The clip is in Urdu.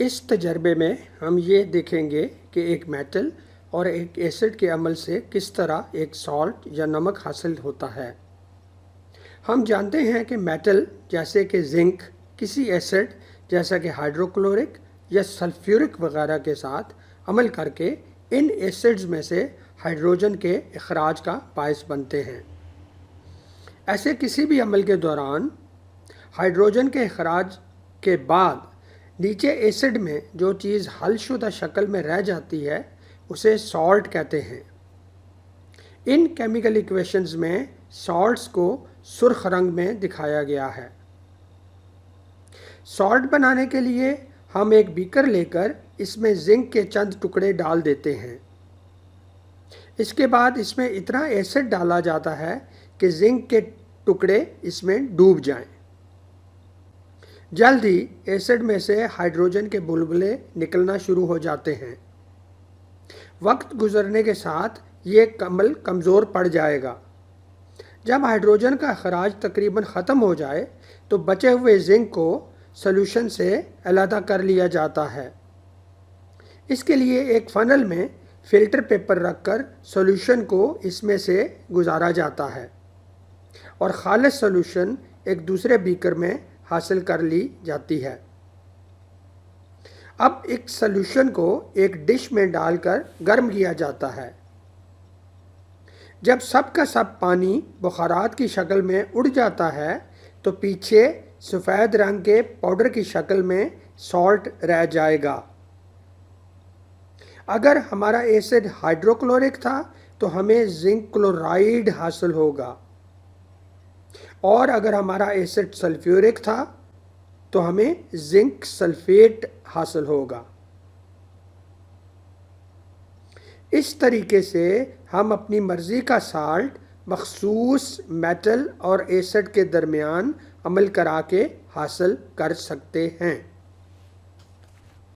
اس تجربے میں ہم یہ دیکھیں گے کہ ایک میٹل اور ایک ایسڈ کے عمل سے کس طرح ایک سالٹ یا نمک حاصل ہوتا ہے۔ ہم جانتے ہیں کہ میٹل جیسے کہ زنک کسی ایسڈ جیسا کہ ہائیڈروکلورک یا سلفیورک وغیرہ کے ساتھ عمل کر کے ان ایسڈز میں سے ہائیڈروجن کے اخراج کا باعث بنتے ہیں۔ ایسے کسی بھی عمل کے دوران ہائیڈروجن کے اخراج کے بعد نیچے ایسڈ میں جو چیز حل شدہ شکل میں رہ جاتی ہے اسے سالٹ کہتے ہیں۔ ان کیمیکل ایکویشنز میں سالٹس کو سرخ رنگ میں دکھایا گیا ہے۔ سالٹ بنانے کے لیے ہم ایک بیکر لے کر اس میں زنک کے چند ٹکڑے ڈال دیتے ہیں۔ اس کے بعد اس میں اتنا ایسڈ ڈالا جاتا ہے کہ زنک کے ٹکڑے اس میں ڈوب جائیں۔ جلد ہی ایسڈ میں سے ہائیڈروجن کے بلبلے نکلنا شروع ہو جاتے ہیں۔ وقت گزرنے کے ساتھ یہ عمل کمزور پڑ جائے گا۔ جب ہائیڈروجن کا اخراج تقریباً ختم ہو جائے تو بچے ہوئے زنک کو سولوشن سے علیحدہ کر لیا جاتا ہے۔ اس کے لیے ایک فنل میں فلٹر پیپر رکھ کر سولوشن کو اس میں سے گزارا جاتا ہے اور خالص سولوشن ایک دوسرے بیکر میں حاصل کر لی جاتی ہے۔ اب ایک سولوشن کو ایک ڈش میں ڈال کر گرم کیا جاتا ہے۔ جب سب کا سب پانی بخارات کی شکل میں اڑ جاتا ہے تو پیچھے سفید رنگ کے پاؤڈر کی شکل میں سالٹ رہ جائے گا۔ اگر ہمارا ایسڈ ہائیڈروکلورک تھا تو ہمیں زنک کلورائڈ حاصل ہوگا، اور اگر ہمارا ایسڈ سلفیورک تھا تو ہمیں زنک سلفیٹ حاصل ہوگا۔ اس طریقے سے ہم اپنی مرضی کا سالٹ مخصوص میٹل اور ایسڈ کے درمیان عمل کرا کے حاصل کر سکتے ہیں۔